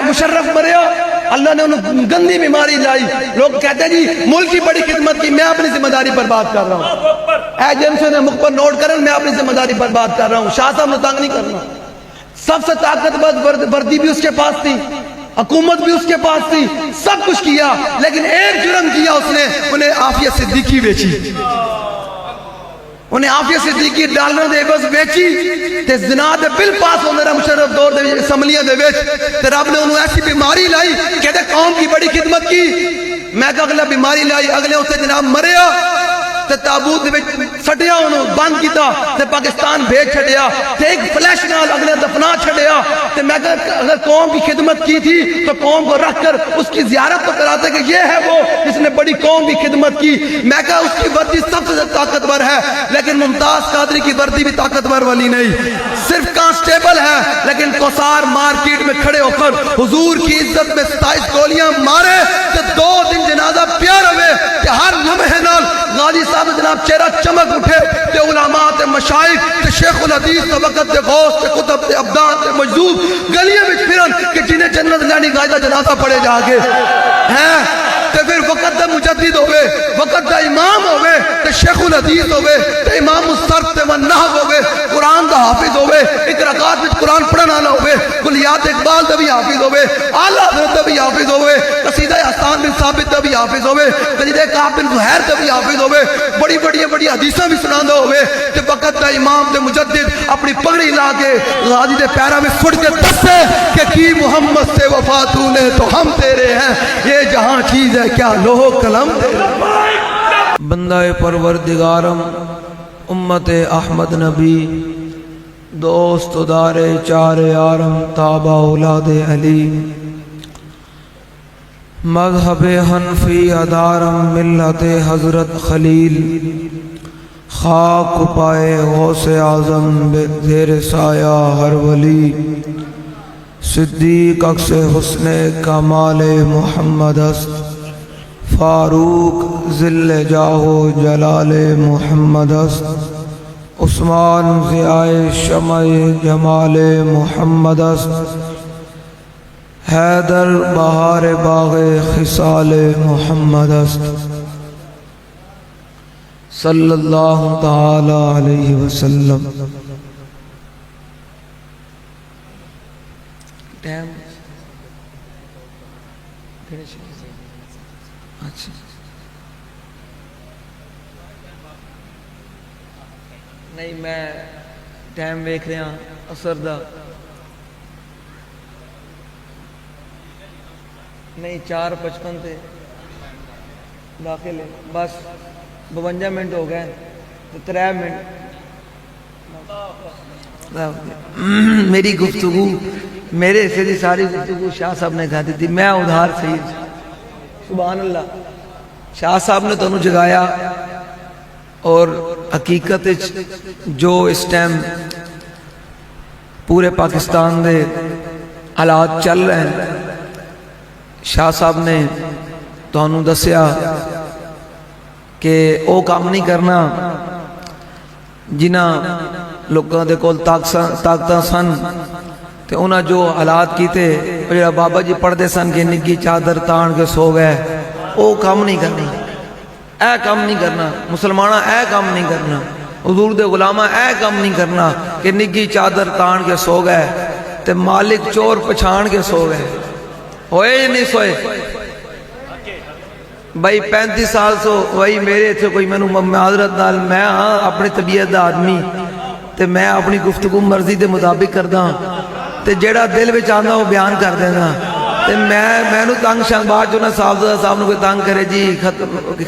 مشرف مریا اللہ نے انہوں گندی بیماری لائی. لوگ کہتے ہیں جی ملک کی بڑی خدمت کی, میں اپنی ذمہ داری پر بات کر رہا ہوں. ایجنسیوں نے مخ پر نوٹ کریں, میں اپنی ذمہ داری پر بات کر رہا ہوں. شاہ صاحب نے تنگ نہیں کرنا. سب سے طاقتور وردی بھی اس کے پاس تھی, حکومت بھی اس کے پاس تھی, سب کچھ کیا, لیکن ایک جرم کیا اس نے, انہیں عافیہ صدیقی بیچی. انہیں عافیہ صدیقی ڈالر دے بس بیچی تے زنا دے بل پاس ہونے رہا مشرف دور دے اسمبلیاں دے بیچ تے رب نے انہوں ایسی بیماری لائی کہتے قوم کی بڑی خدمت کی. میں کہ اگلا بیماری لائی, اگلے اسے جناب مریا تے تابوت دے بیچ سٹیا انہوں بند کیتا تے پاکستان بھیج چھڑیا تے ایک فلیش نال اگلے دفنا چھڑیا. تے میں کہ اگر قوم کی خدمت کی تھی تو قوم کو رکھ کر اس کی زیارت تو کراتے کہ یہ ہے وہ جس نے بڑی قوم کی خدمت کی. میں کہ اس کی وردی سب سے طاقتور ہے, لیکن ممتاز قادری کی وردی بھی طاقتور والی نہیں, صرف کانسٹیبل ہے, لیکن کوسار مارکیٹ میں کھڑے ہو کر حضور کی عزت میں 27 گولیاں مارے تے 2 دن جنازہ پیار ہوئے کہ ہر لمحے نال غازی صاحب جناب چہرہ چمک اٹھے تے علماء تے مشائخ تے شیخ الحدیث تے وقت تے غوث تے قطب تے عبدان تے مجذوب گلیاں میں پھرن کہ جنہیں جنت لانی غازہ جنازہ پڑے جا کے ہیں تے پھر وقت دا مجدد ہوئے, وقت دا امام ہوئے تے شیخ الحدیث ہوئے تے امام الصرف تے والنحو ہوئے, قرآن دا حافظ ہوئے, ایک رکعت وچ قرآن پڑھنا نہ ہوئے, کلیات اقبال دا بھی حافظ ہوئے, اعلیٰ حضرت دا بھی حافظ ہوئے, قصیدہ احسان بن ثابت دا بھی حافظ ہوئے, قصیدہ کعب بن زہیر دا بھی حافظ ہوئے, بڑی حدیثاں بھی سناندہ ہوئے تے وقت دا امام تے مجدد اپنی پگڑی لا کے غازی دے پیرا میں فٹ کے دستے کہ کی محمد سے وفا تو نے تو ہم تیرے ہیں, یہ جہاں چیز ہے کیا لوہ قلم تیرے. بندہ پروردگارم امت احمد نبی دوست دار چار یارم تابع اولاد علی مذہب حنفی ادارم ملت حضرت خلیل خاک پائے غوث اعظم زیر سایہ ہر ولی صدیق عکس حسن کمال محمد است فاروق ذل جاہ جلال محمد است عثمان ضیاء شمع جمال محمد است حیدر بہار باغ خصال محمد است صلی اللہ تعالی علیہ وسلم. نہیں میں ٹائم ویکھ رہا اثر دا نہیں 4:55 تے داخل ہے, بس 52 منٹ ہو گئے تو 3 منٹ. میری گفتگو میرے حصے دی ساری گفتگو شاہ صاحب نے کہا دی تھی, میں ادھار سید. سبحان اللہ. شاہ صاحب نے تانوں جگایا اور حقیقت جو اس ٹائم پورے پاکستان دے حالات چل رہے ہیں, شاہ صاحب نے تانوں دسیا کہ او کام نہیں کرنا جنہ لوگوں دے کول طاقتاں سن تے انہاں جو حالات کیتے, جڑا بابا جی پڑھتے سن کہ نگی چادر تان کے سو گئے, او کام نہیں کرنا, اے کام نہیں کرنا, مسلمانہ اے کام نہیں کرنا, حضور دے غلامہ اے کام نہیں کرنا کہ نگی چادر تان کے سو گئے تے مالک چور پچھان کے سو گئے. ہوئے یا نہیں سوئے بھائی؟ 35 سال سو وہی میرے تھے کوئی میں معذرت نال, میں ہاں اپنی طبیعت دا آدمی تے میں اپنی گفتگو مرضی دے مطابق کردا تے جیڑا دل وچ آندا وہ بیان کر دینا. تے میں نو تنگ شان بعد جو نا صاحبزادہ صاحب نو کوئی تنگ کرے جی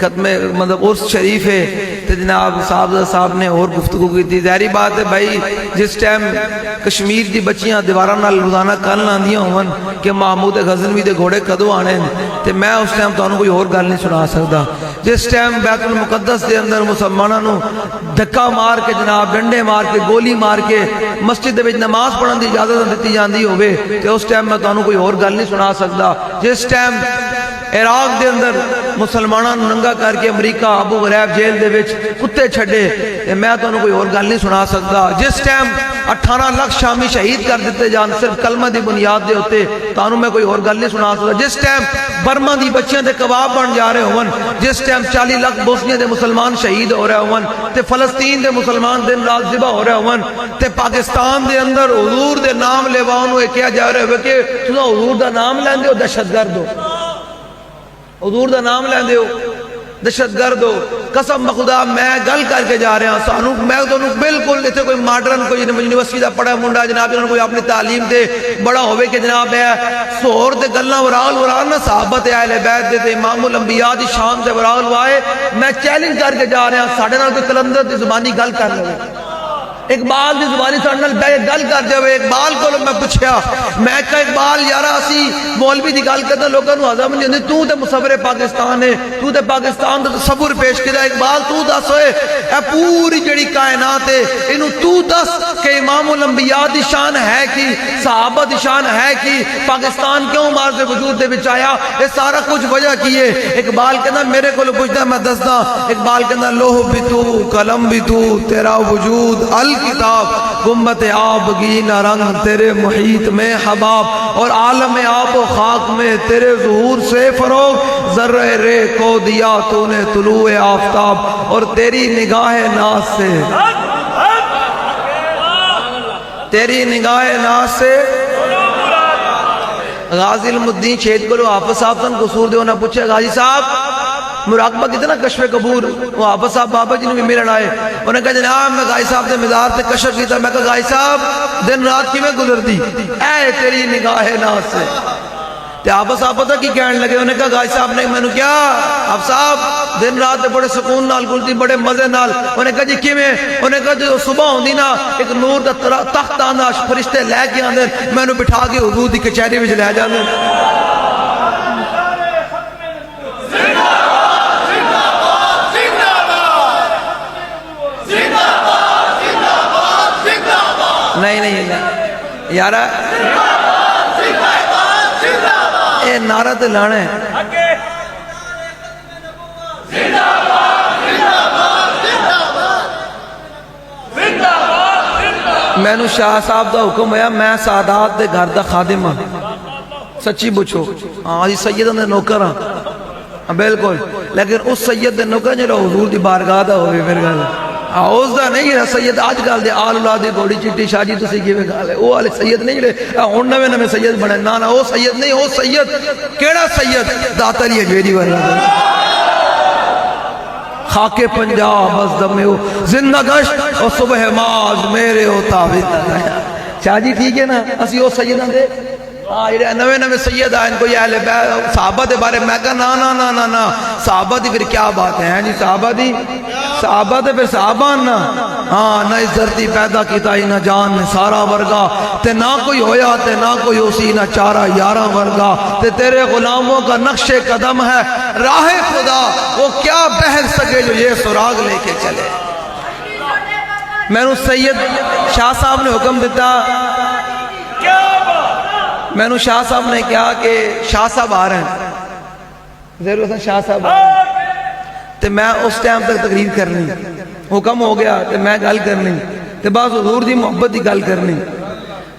ختم مطلب عرس شریف ہے تے جناب صاحبزادہ صاحب نے اور گفتگو کی تھی. ظاہری بات ہے بھائی جس ٹائم کشمیر دی بچیاں دیواراں نال روزانہ کل آندیاں ہون کہ محمود غزنوی دے گھوڑے کدوں آنے تے میں اس ٹائم تانوں کوئی اور گل نہیں سنا سکدا. جس ٹائم بیت المقدس دے اندر مسلماناں نو دھکا مار کے جناب ڈنڈے مار کے گولی مار کے مسجد دے وچ نماز پڑھن دی اجازت دتی جاندی ہوے تے اس ٹائم میں تانوں کوئی اور گل نہیں سنا سکدا. جس ٹائم عراق دے اندر مسلماناں ننگا کر کے امریکہ ابو غریب جیل دے وچ کتے چھڈے تے میں تانوں کوئی اور گل نہیں سنا سکدا. جس ٹائم 18 لاکھ شامی شہید کر دیتے جان صرف کلمہ دی بنیاد دے ہوتے تانوں میں کوئی اور گل نہیں سنا سکتا جس ٹائم برما دی بچیاں دے کباب بن جا رہے ہون جس ٹائم 40 لاکھ بوسنیا دے مسلمان شہید ہو رہے ہون تے فلسطین دے مسلمان دن رات ذبح ہو رہے ہون تے پاکستان دے اندر حضور دے نام لیوان ہوئے کیا جا رہے ہوئے کہ تساں حضور دا نام لیندے ہو دہشت گرد ہو حضور دا نام لیندے ہو دہشت گرد ہو قسم بخدا میں گل کر کے جا رہا سانو میں تانوں بالکل ایتھے کوئی ماڈرن کوئی یونیورسٹی دا پڑھا منڈا جناب انہوں کوئی اپنی تعلیم دے بڑا ہوئے کہ جناب ہے سور دے گلاں ورال نہ صحابت اہل بیت دے امام الانبیاء دی شان سے ورال وائے میں چیلنج کر کے جا رہا ساڈے نال کوئی کلندر دی زبانی گل کر لے اقبال دی زبانی ساڈے نال بیٹھ گل کر جاوے اقبال کولوں میں پوچھیا میں کہا اقبال یارا اسی مولوی دی گل کرتے لوگوں نوں ہضم نہیں ہوندی تو تے مصور پاکستان ہے تو تے پاکستان دا تصور پیش کیتا اقبال تو دس ہوئے اے پوری جڑی کائنات ہے اینوں تو دس کہ امام الانبیاء دی شان ہے کی صحابہ دی شان ہے کی پاکستان کیوں مارز وجود دے وچ آیا اے سارا کچھ وجہ کی ہے اقبال کہندا میرے کولوں پوچھدا میں دسدا اقبال کہندا لوح بھی تو قلم بھی تو تیرا وجود کتاب گنبت آبگین رنگ تیرے محیط میں حباب اور عالم آب و خاک میں تیرے ظہور سے فروغ ذرہ رے کو دیا تو نے طلوع آفتاب اور تیری نگاہ ناز سے تیری نگاہ ناز سے غازی المدین شہید کو لو حافظ صاحب تن قصور دے انہاں پوچھے غازی صاحب مراقبہ کتنا کشف قبور وہ حافظ صاحب بابا جی نے بھی ملن آئے انہوں نے کہا جناب میں غازی صاحب دے مزار سے کشف کیتا میں کہا غازی صاحب دن رات کی میں گزر دی اے تیری نگاہ ناز سے تے حافظ صاحب پتہ کی کہنے لگے انہوں نے کہا غازی صاحب نے میں نے کیا حافظ صاحب دن رات دے بڑے سکون نال گزرتی بڑے مزے نال انہوں نے کہا جی کیویں انہوں نے کہا جو صبح ہوندی نا ایک نور دا تخت آندا فرشتے لے کے آندے میں نے بٹھا کے حضور دی کچہری وچ لے جاندے نہیں یارا اے نعرہ تے لانا ہے میں نو شاہ صاحب دا حکم ہویا میں سادات دے گھر دا خادم ہاں سچی بچو ہاں جی سیدہ دے نوکر ہاں بالکل لیکن اس سید دے نوکر جو حضور دی بارگاہ دا ہوئے پھر گل اوز دا نہیں ہے سید آج کل دے آل اللہ دی گوڑی چٹی شاہ جی تسی کیویں گل ہے او والے سید نہیں جڑے ہن نویں سید بنے نا نا او سید نہیں او سید کیڑا سید داتا علی اجمیری والا خاک پنجاب از دم او زندہ گشت اور صبح ماز میرے او تابع شاہ جی ٹھیک ہے نا اسی او سیداں دے نوے سید آئے ان کو یہ اہل بیت صحابہ دے بارے میں کہا نا نا نا نا نا صحابہ دی پھر کیا بات ہے جی صحابہ دے پھر صحابہ نا ہاں نہ اس دھرتی پیدا کیتا ہی نہ جان نے سارا ورگا تے نہ کوئی ہویا تے نہ کوئی اسی نہ چارہ یارہ ورگا تے تیرے غلاموں کا نقش قدم ہے راہ خدا وہ کیا بہر سکے جو یہ سراغ لے کے چلے میں نے سید شاہ صاحب نے حکم دیتا میں نے شاہ صاحب نے کہا کہ شاہ صاحب آ رہے ہیں ضرور حسن شاہ صاحب آ رہے ہیں تو میں اس ٹائم تک تقریر کرنی حکم ہو گیا تو میں گل کرنی تو بعض حضور دی محبت دی گل کرنی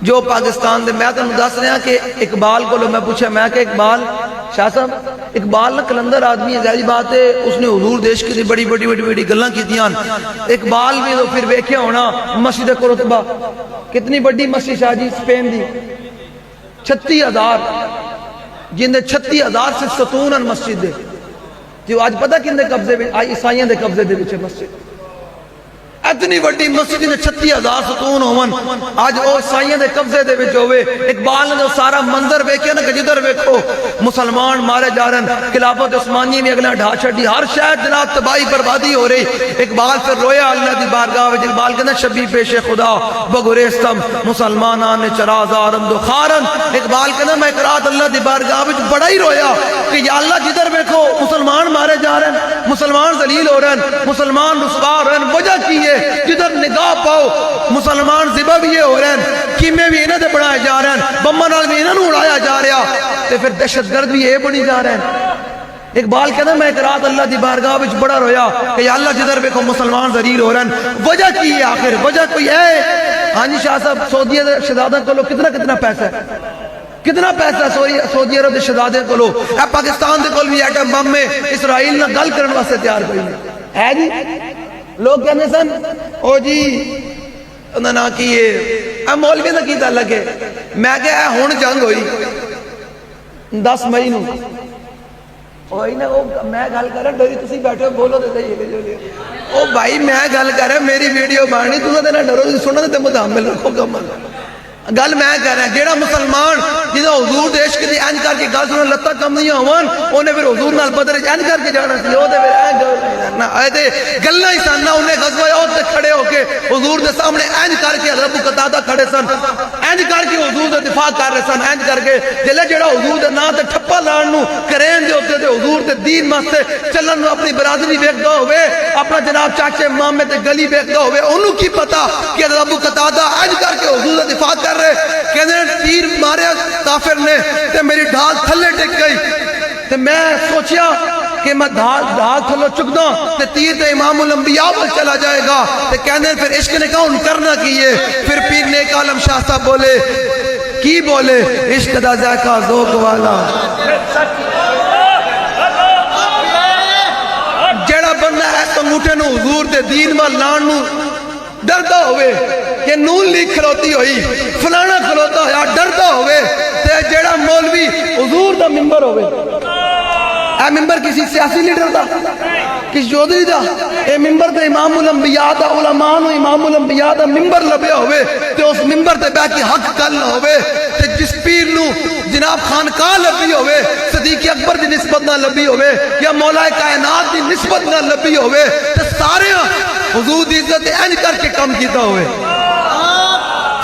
جو پاکستان دے میں تمہیں دس رہا کہ اقبال کو لو میں پوچھا میں کہ اقبال شاہ صاحب اقبال نہ کلندر آدمی ہے ظاہری بات ہے اس نے حضور دیش کی بڑی بڑی بڑی بڑی گلاں کیتیاں اقبال بھی تو پھر ویکھیا ہونا مسجد قرطبہ کتنی بڑی مسجد شاہ جی سپین دی 36,000 جن دے 36,000 سے ستون ان مسجد دے جو آج پتہ کن دے قبضے بھی آئی عیسائیاں دے قبضے دے بچے مسجد اتنی بڑی مسجد نے 36,000 ستون ہوون آج او عیسائیاں دے قبضے دے بچے ہوئے اقبال نے جو سارا منظر ویکھیا نا کہ جدھر ویکھو مسلمان مارے جا رہے ہیں خلافت عثمانی میں اگلا ڈھا چھڑی ہر شہر جناب تباہی بربادی ہو رہی اقبال پھر رویا اللہ دی بارگاہ وچ اقبال کہنا شبی پیش خدا بگریستم مسلمانان نے چرازارم دو خارن اقبال کہنا میں اقرات اللہ دی بارگاہ وچ بڑا ہی رویا کہ یا اللہ جدھر ویکھو مسلمان مارے جا رہے ہیں مسلمان ذلیل ہو رہے ہیں مسلمان رسوا ہو رہے ہیں وجہ کی ہے جدھر نگاہ پاؤ مسلمان ذبح بھی یہ ہو رہے ہیں کیمے بھی انہیں دے بڑھائے جا رہے ہیں بمبا نال بھی انہیں اڑایا جا رہا تے پھر دہشت گرد بھی یہ بڑی جا رہے ہیں اقبال کہنا میں ایک رات اللہ دی بارگاہ وچ بڑا رویا کہ یا اللہ جدھر دیکھو مسلمان ذلیل ہو رہے ہیں، وجہ کی ہے آخر؟ وجہ کوئی ہے؟ ہاں جی شاہ صاحب، سعودی شہزادہ کو کتنا پیسہ ہے، کتنا پیسہ سعودی عرب دے شہزادے کو لو، اے پاکستان دے کول بھی ایٹم بم میں اسرائیل نہ گل کرن واسطے تیار کوئی نہیں ہے جی۔ لوگ کہنے سن او جی انہاں نہ کیے اے مولوی دا کی تعلق ہے؟ میں کہ اے ہن جنگ ہوئی 10 مئی نو ہوئی نا، میں گل کر رہا ڈری تسی بیٹھے بولو تے صحیح او بھائی میں گل کر رہا میری ویڈیو بننی تساں تے نہ ڈرو، سنن تے متحمل رکھو کم گل میں کہہ رہا جیڑا مسلمان جنہاں حضور دے عشق دی انج کر کے گل سنن لتاں کم نہیں ہون، اونے پھر حضور نال بدر انج کر کے جانا سی، او تے پھر اے گل نہ آئے تے گلاں ہی سن نہ، اونے غزوہ احد تے کھڑے ہو کے حضور دے سامنے انج کر کے حضرت ابو قتادہ کھڑے سن، انج کر کے حضور دا دفاع کر رہے سن، انج کر کے جلے جیڑا حضور دے نام تے ٹھپا لان نو کرین دے اوتے تے حضور دے دین واسطے چلن نو اپنی برادری ویکھدا ہوے، اپنا جناب چاچے مامے تے گلی ویکھدا ہوے، اونوں کی پتہ کہ حضرت ابو قتادہ انج کر کے حضور دا دفاع کر کہنے تیر ماریا کافر نے تے میری ڈھال تھلے ٹک گئی تے میں سوچیا کہ میں ڈھال تھلے چک دوں تے تیر تے امام الانبیاء پر چلا جائے گا، تے کہنے پھر عشق نے کہا ان کرنا کیے، پھر پیر نیک عالم شاہ صاحب بولے کی بولے عشق دا ذائقہ ذوق والا، جڑا بندہ ہے تو انگوٹھے نو حضور دے دین وال لان نو ڈردا ہوئے کہ نون لیگ کھلوتی ہوئی فلانا کھلوتا ہویا ڈردا ہوئے، تے جیڑا مولوی حضور دا ممبر ہوئے، اے ممبر کسی سیاسی لیڈر دا، کسی چودھری دا، اے ممبر تے امام الانبیاء دا، علماء نو امام الانبیاء دا ممبر لبیا ہوئے، تے اس ممبر تے بیٹھ کے حق کل نہ ہوئے، تے جس پیر نو جناب خانقاہ لبی ہوئے، صدیق اکبر دی نسبت نہ لبی ہوئے، یا مولا کائنات دی نسبت نہ لبی ہوئے، تے سارے حضور دی عزت انج کر کے کم کیتا ہوئے۔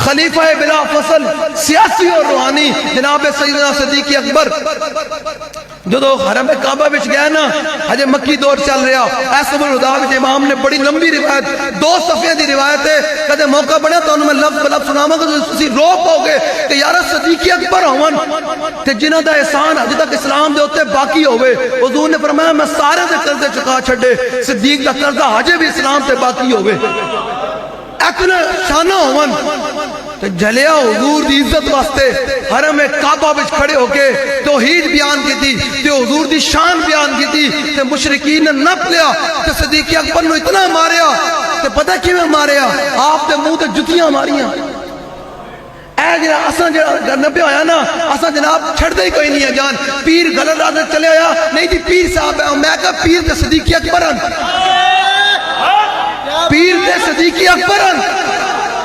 خلیفہ بلا فصل سیاسی اور روحانی جناب سیدنا صدیق اکبر جدو حرم کعبہ وچ گیا نا، حجے مکی دور چل رہا، ایسا الہدا وچ امام نے بڑی لمبی روایت 2 صفحے دی روایت ہے، کدے موقع بنیا تو انہوں میں لفظ بلفظ سناواں گا تو تسی رو پاؤ گے کہ یارا صدیق اکبر ہون تے جنہاں دا احسان اج تک اسلام دے اوتے باقی ہوئے، حضور نے فرمایا میں سارے دے قرضے چکا چھڈے، صدیق دا قرضہ حجے بھی اسلام تے باقی ہوئے، اتنا شانہ ہون تو جلیا حضور دی عزت واسطے حرم کعبہ وچ کھڑے ہو کے توحید بیان کی تھی تے حضور دی شان بیان کی تھی تے مشرکین نے نپ لیا تے صدیق اکبر نو اتنا ماریا تے پتہ کیویں ماریا، آپ دے منہ تے جتیاں ماریاں، اے جڑا اساں جڑا نبی ہویا نا اساں جناب چھڑدے ہی کوئی نہیں ہے جان، پیر غلط راہ تے چلے آیا نہیں جی پیر صاحب ہے، میں کہا پیر تے صدیق اکبر ہیں، پیر تے صدیق اکبر ہیں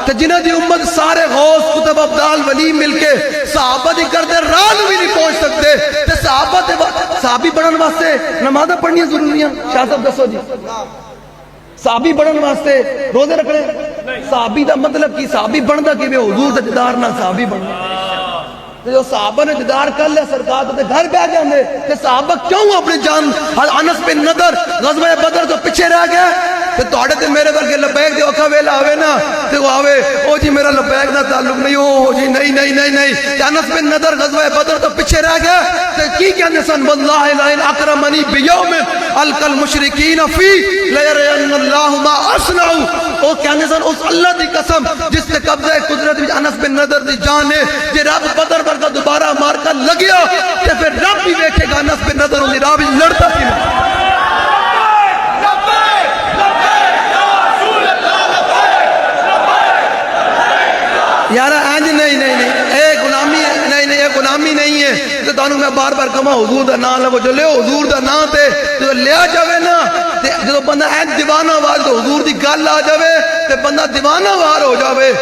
تے جنہاں دی امت سارے غوث کتب ابدال ولی مل کے صحابہ دی کردے راہ بھی نہیں پہنچ سکتے تے صحابی بڑھن واسطے نمازیں پڑھنی ضروریاں، شاہ صاحب دسو جی صحابی بڑھن واسطے روزے رکھنے، صحابی دا مطلب کی صحابی بڑھدا کی حضور دا دیدار نہ صحابی بڑھنا، تے جو صحابہ نے دیدار کر لیا سرکار تے گھر بیٹھ جاندے تے صحابہ کیوں اپنی جان انس بن نضر غزوہ بدر تو پیچھے رہ گئے تے تواڈے تے میرے ورگے لبیک دے اوکھا ویلا آوے نا تے وہ آوے او جی میرا لبیک دا تعلق نہیں، او جی نہیں تے انس بن نضر غزوہ بدر تو پیچھے رہ گئے تے کی کہندے سن واللہ لا ان اکرمنی بیوم القل مشرکین فی لیرین اللہ ما اصنع، او کہندے سن اس اللہ دی قسم جس تے قبضہ قدرت وچ انس بن نضر دی جان ہے، جے رب بدر ورگا دوبارہ مار کر لگیا تے پھر رب بھی دیکھے گا انس بن نضر ان دی راہ وچ لڑتا کی یارا انج نہیں اے غلامی نہیں، اے غلامی نہیں ہے، تو تانوں میں بار بار کہاں حضور دا نام لو جو لے حضور دا نام تے جو لیا جاوے نا تے جدو بندہ این دیوانہ وار تو حضور دی گل آ جاوے تے بندہ دیوانہ وار ہو جاوے،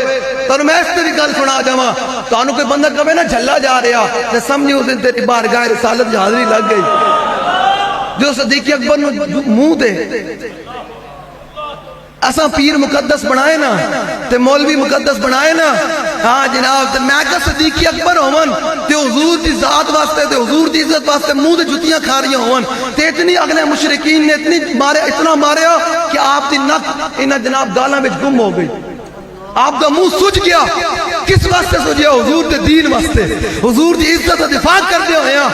تانوں میں اس طرح گل سنا جاواں، تانوں کوئی بندہ کہے نا جھلا جا رہا تے سمجھی اس دن تیری بارگاہ رسالت کی حاضری لگ گئی، جو صدیق اکبر نو منہ تے اساں پیر مقدس بنائے نا تے مولوی مقدس بنائے نا، ہاں جناب تے میں کہ صدیق اکبر ہون تے حضور دی ذات واسطے تے حضور دی عزت واسطے منہ تے جتیاں کھا رہی ہون تے اتنی اگلے مشرکین نے اتنا ماریا کہ آپ دی نک انہاں جناب گالاں وچ گم ہو گئی، آپ دا منہ سج گیا، کس واسطے سجیا؟ حضور دے دین واسطے، حضور دی عزت دا دفاع کردے ہوئے ہیں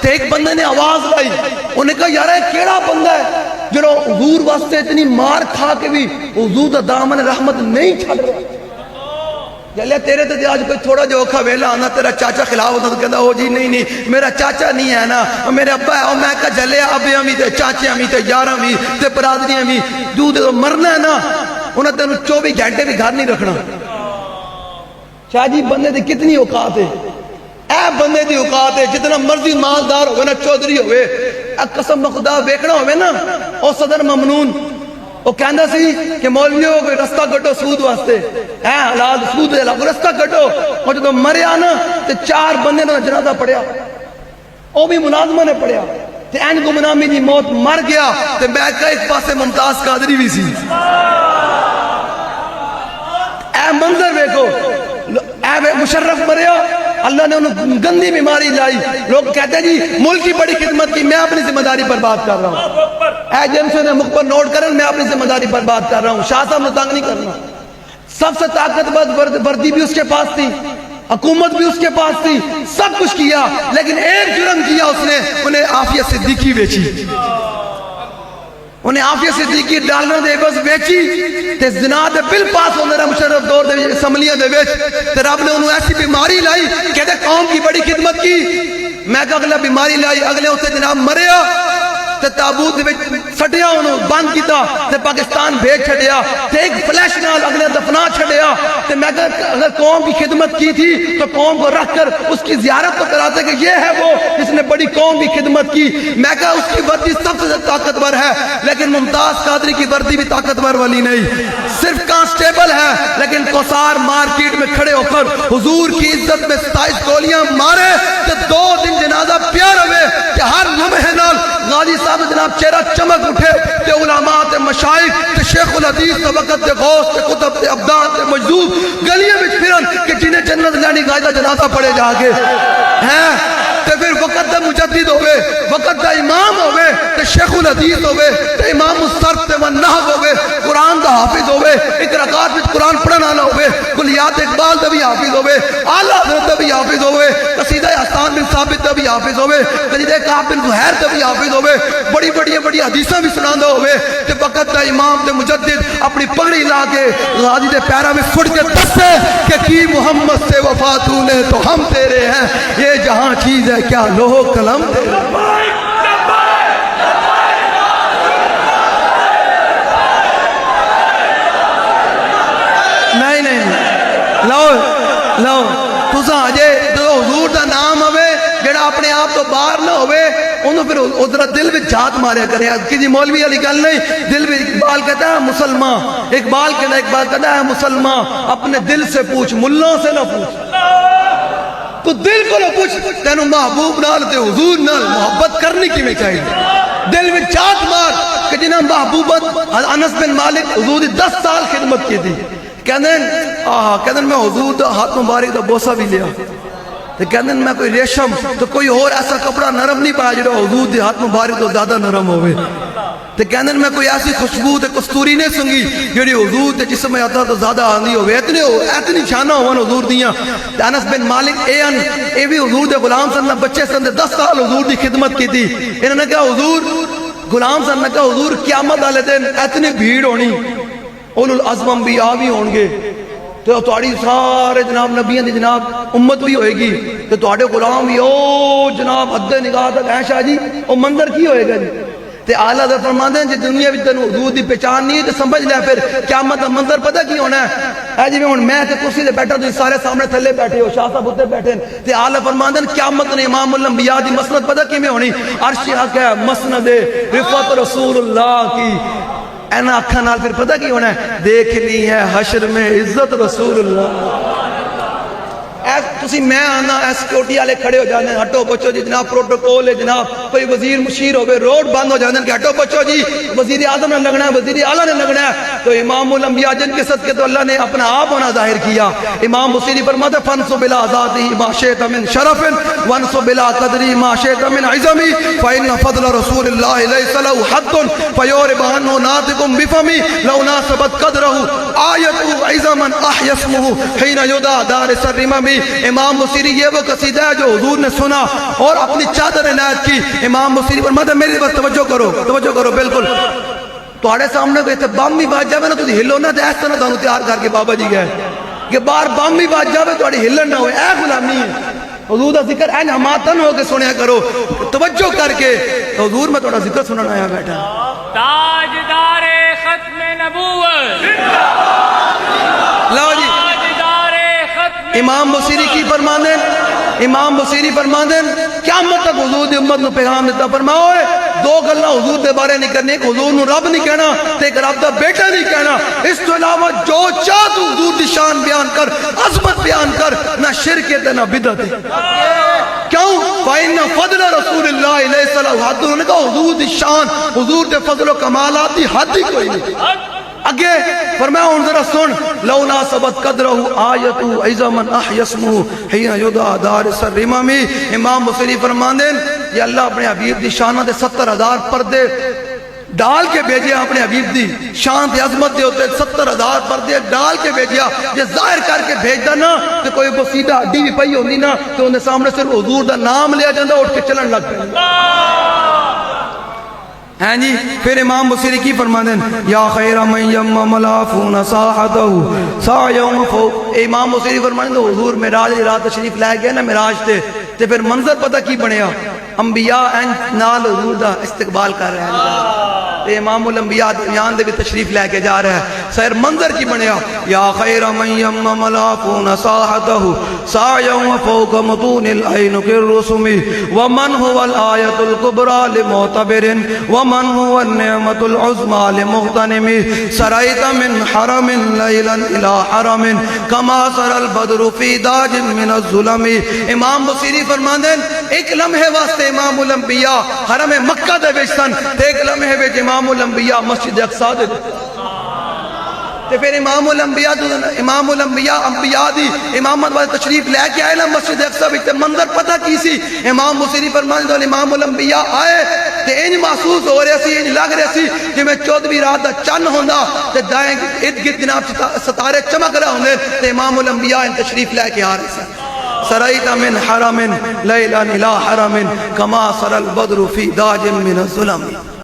تے ایک بندے نے آواز لائی, انہیں کہا یار یہ کیڑا بندہ ہے جو حضور واسطے اتنی مار کھا کے بھی حضور دا دامن رحمت نہیں چھڑ رہا. جلے تیرے تے آج کوئی تھوڑا جو اوکھا ویلا آنا تیرا چاچا خلاف ہوتا تو کہتا ہو جی نہیں میرا چاچا نہیں ہے نا, میرے ابا ہے. اور میں کہا جلے ابیاں بھی تے چاچیاں بھی تے یاراں بھی تے برادریاں بھی جو تے مرنا ہے نا انہیں تینوں 24 گھنٹے بھی گھر نہیں رکھنا. شاہ جی بندے دی کتنی اوقات ہے, اے بندے دی اوقات ہے جتنا مرضی مالدار ہوئے نا چودھری ہوئے, قسم خدا ویکھنا ہوئے نا او صدر ممنون وہ کہندا سی کہ مولویوں کوئی رستہ کٹو سود واسطے, اے حلال سود دے لاگو رستہ کٹو. اور جدو مریا نا تے 4 بندے نے جنازہ پڑھیا, او بھی ملازمہ نے پڑھیا تے این گمنامی دی موت مر گیا. تے میں کہا ایک پاسے ممتاز قادری بھی سی. اے منظر ویکھو, اے مشرف مریا, اللہ نے انہوں گندی بیماری لائی. لوگ کہتے ہیں جی ملک کی بڑی خدمت کی, میں اپنی ذمہ داری پر بات کر رہا ہوں. ایجنسیوں نے مخ پر نوٹ کریں, میں اپنی ذمہ داری پر بات کر رہا ہوں. شاہ صاحب نے تنگ نہیں کرنا. سب سے طاقتور وردی بھی اس کے پاس تھی, حکومت بھی اس کے پاس تھی, سب کچھ کیا, لیکن ایک جرم کیا اس نے, انہیں عافیہ صدیقی بیچی. انہیں عافیہ صدیقی ڈالر دے بس بیچی تے زنا دے بل پاس ہونے رہا مشرف دور دے اسمبلیاں دے بیچ. تے رب نے انہوں ایسی بیماری لائی کہتے قوم کی بڑی خدمت کی. میں کہا اگلا بیماری لائی, اگلے اسے جناب مریا تے تابوت دے بیچ سٹیا, انہوں بند کیتا تے پاکستان بھیج چھڑیا تے ایک فلیش نال اگلے دفنا چھڑیا. تے میں کہا اگر قوم کی خدمت کی تھی تو قوم کو رکھ کر اس کی زیارت تو کراتے کہ یہ ہے وہ جس نے بڑی قوم کی خدمت کی. میں کہا اس کی وردی سب سے طاقتور ہے, لیکن ممتاز قادری کی وردی بھی طاقتور والی نہیں, صرف کانسٹیبل ہے. لیکن کوسار مارکیٹ میں کھڑے ہو کر حضور کی عزت میں 27 گولیاں مارے تے 2 دن جنازہ پیار ہوئے کہ ہر لمحے نال غازی صاحب جناب چہرہ چمک اٹھے تے علماء تے مشائخ تے شیخ الحدیث تے وقت تے غوث تے قطب تے عبدان تے مجذوب گلیاں میں پھرن کہ جنہیں جنت لانی غازی جنازہ پڑے جا کے ہیں. تے پھر وقت دا مجدد ہوئے, وقت دا امام ہوئے تے شیخ الحدیث ہوئے تے امام الصرف تے والنحو ہوئے, قرآن دا حافظ ہوئے, ایک رکعت وچ قرآن پڑھن والا ہوئے, کلیات اقبال دا بھی حافظ ہوئے, اعلیٰ حضرت دا بھی حافظ ہوئے, قصیدہ حسان بن ثابت دا بھی حافظ ہوئے, قصیدہ کعب بن زہیر دا بھی حافظ ہوئے, بڑی بڑی حدیثاں بھی سناندا ہوئے. تے وقت دا امام تے مجدد اپنی پگڑی لا کے غازی دے پیروں میں فٹ کے دسے کہ کی محمد سے وفا تو نے تو ہم تیرے ہیں, یہ جہاں چیز ہے کیا لوہ قلم تیرے. نہیں لو تساں اجے جو حضور دا نام ہوئے جڑا اپنے آپ تو باہر نہ ہوئے انہوں پھر ادھر دل میں جات ماریا کرے. کسی مولوی علی گل نہیں, دل میں اقبال کہتا ہے مسلمان, اقبال کہتا ہے مسلمان اپنے دل سے پوچھ, ملوں سے نہ پوچھ. تو دل کو نہ پوچھ, تینوں محبوب نال تے حضور نال محبت کرنی کی میں چاہیے. دل میں جات مار کہ جنہاں محبوبت انس بن مالک حضور 10 سال خدمت کی تھی. کہندن میں حضور دا ہاتھ مبارک دا بوسہ بھی لیا, تو کہندن میں کوئی ریشم تو کوئی اور ایسا کپڑا نرم نہیں پایا جڑا حضور دے ہاتھ مبارک تو زیادہ نرم ہوئے. تو کہندن میں کوئی ایسی خوشبو تے کستوری نہیں سنگی جڑی حضور دے جسم میں آتا تو زیادہ آندھی ہوئے. اتنی شانہ ہوئے حضور دیاں. انس بن مالک اے بھی حضور دے غلام سن, بچے سن, 10 سال حضور دی خدمت کی تھی. انہوں نے کہا حضور, غلام سن نے کہا حضور قیامت والے دن اتنی بھیڑ ہونی, اولو العزم انبیاء بھی ہون گے, تو تھوڑی سارے جناب نبیوں دی جناب امت بھی ہوئے گی, تو تھوڑے غلام بھی او جناب حد نگاہ تک ہیں شاہ جی, او منظر کی ہوئے گا جی. تے اعلیٰ حضرت فرماتے ہیں جی دنیا بھی تنو حضور دی پہچان نہیں ہے تو سمجھ لے پھر قیامت کا منظر پتہ کی ہونا ہے. اے جی میں تے کرسی تے بیٹھا تو سارے سامنے تھلے بیٹھے ہو, شاہ صاحب اتنے بیٹھے ہیں. تے اعلیٰ فرماتے ہیں قیامت نے امام الانبیاء دی مسند پتہ کی میں ہونی, عرش حق ہے مسند رفعت رسول اللہ کی. اینا اکھا نال پھر پتہ کی ہونا ہے, دیکھ لی ہے حشر میں عزت رسول اللہ. تسی میں آنا سیکورٹی والے کھڑے ہو جانے, ہٹو بچو جی جناب پروٹوکول ہے جناب, کوئی وزیر مشیر ہوئے روڈ بند ہو جانے کہ ہٹو بچو جی وزیر اعظم نے لگنا ہے, وزیر اعلیٰ نے لگنا ہے. تو امام الانبیاء جن کے صدقے تو اللہ نے اپنا آپ ہونا ظاہر کیا. امام بصیری فرماتے فنسو بلا ذاتی ما شئت من شرف وانسو بلا قدری ما شئت من عظمی فإن فضل رسول اللہ لیس له حد فیورب عنہ ناطق بفمی لو ناسبت قدرہ آیت عظما احی اسمہ حین یدعى دار الرمم. امام بصیری یہ وہ قصیدہ ہے جو حضور نے سنا اور اپنی چادر عنایت کی. امام بصیری فرماتے ہیں میری بس توجہ کرو بالکل. تھوڑے سامنے کوئی تے بم بھی بج جاوے نا تو ہلو نہ تے اس طرح تانوں تیار کر کے بابا جی گئے کہ باہر بم بھی بج جاوے تھوڑی ہلن نہ ہوئے. اے غلامی ہے. حضور دا ذکر این ہماتن ہو کے سنیا کرو توجہ کر کے. حضور میں تھوڑا ذکر سننا آیا بیٹھا. تاجدار ختم نبوت لاؤ جی تاجدار ختم امام بصیری کی فرماندے امام بصیری فرماندے قیامت تک حضور دی امت نو پیغام دیتا. فرماؤ دو گلاں حضور دے بارے نہیں کرنی. ایک حضور نو رب نہیں کہنا تے ایک رب دا بیٹا نہیں کہنا. اس تو علاوہ جو چاہ تو حضور دی شان بیان کر, عظمت بیان کر. نہ شرک ہے نہ بدعت ہے. کیوں؟ فَإِنَّ فَضْلَ رسول اللہ علیہ السلام حد. انہوں نے کہا حضور دی شان, حضور دے فضل و کمالات دی حد ہی کوئی نہیں. اگے فرمایا ہوں ذرا سن لو ناسبت قدرہ آیت ایزا من احیسمہ حین یدعا دارس الرمم. امام بصیری فرماندے یہ اللہ اپنے حبیب دی شانہ دے 70,000 پردے ڈال کے بھیجے. اپنے حبیب دی شان تے عظمت دے ہوتے 70,000 پردے ڈال کے بھیجیا. یہ ظاہر کر کے بھیجدا نا کہ کوئی بسیدہ ہڈی بھی پئی ہوندی نا تو ان دے سامنے صرف حضور دا نام لیا جاندا اٹھ کے چلن لگ پیندا. ہیں جی پھر امام بصیری کی فرماندے یا خیر من یمم العفون ساحتہ سایوں فو. امام بصیری فرماندے حضور معراج دی رات تشریف لے گئے نا معراج تے پھر منظر پتہ کی بنیا. انبیاء نال حضور دا استقبال کر رہے ہیں. امام الانبیاء درمیان دے بھی تشریف لے کے جا رہا ہے. سیر منظر کی بنیا یا خیر من یمم العفون ساحتہ سایوں فوق متون العین کالرسم ومن هو الآیت الکبریٰ لمعتبر ومن هو النعمة العظمى لمغتنم سريت من حرم ليلا إلى حرم كما سر البدر في داج من الظلم. امام بصیری فرماندے ایک لمحے واسطے امام الانبیاء حرم مکہ دے وچ سن تے ایک لمحے وچ امام الانبیاء مسجد اقصی دے تے پھر امام الانبیاء انبیاء دی امامت والے تشریف لے کے آئے نا مسجد اقصی وچ تے منظر پتہ کی سی. امام بصیری فرماندے امام الانبیاء آئے تے انج محسوس ہو رہے سی, انج لگ رہے سی جویں 14ویں رات دا چن ہوندا تے دائیں ارد گرد جناب ستارے چمک رہے ہوندے تے امام الانبیاء تشریف لے کے آ رہے سن. سريت من حرم ليلا إلى حرم كما سر البدر في داج من الظلم.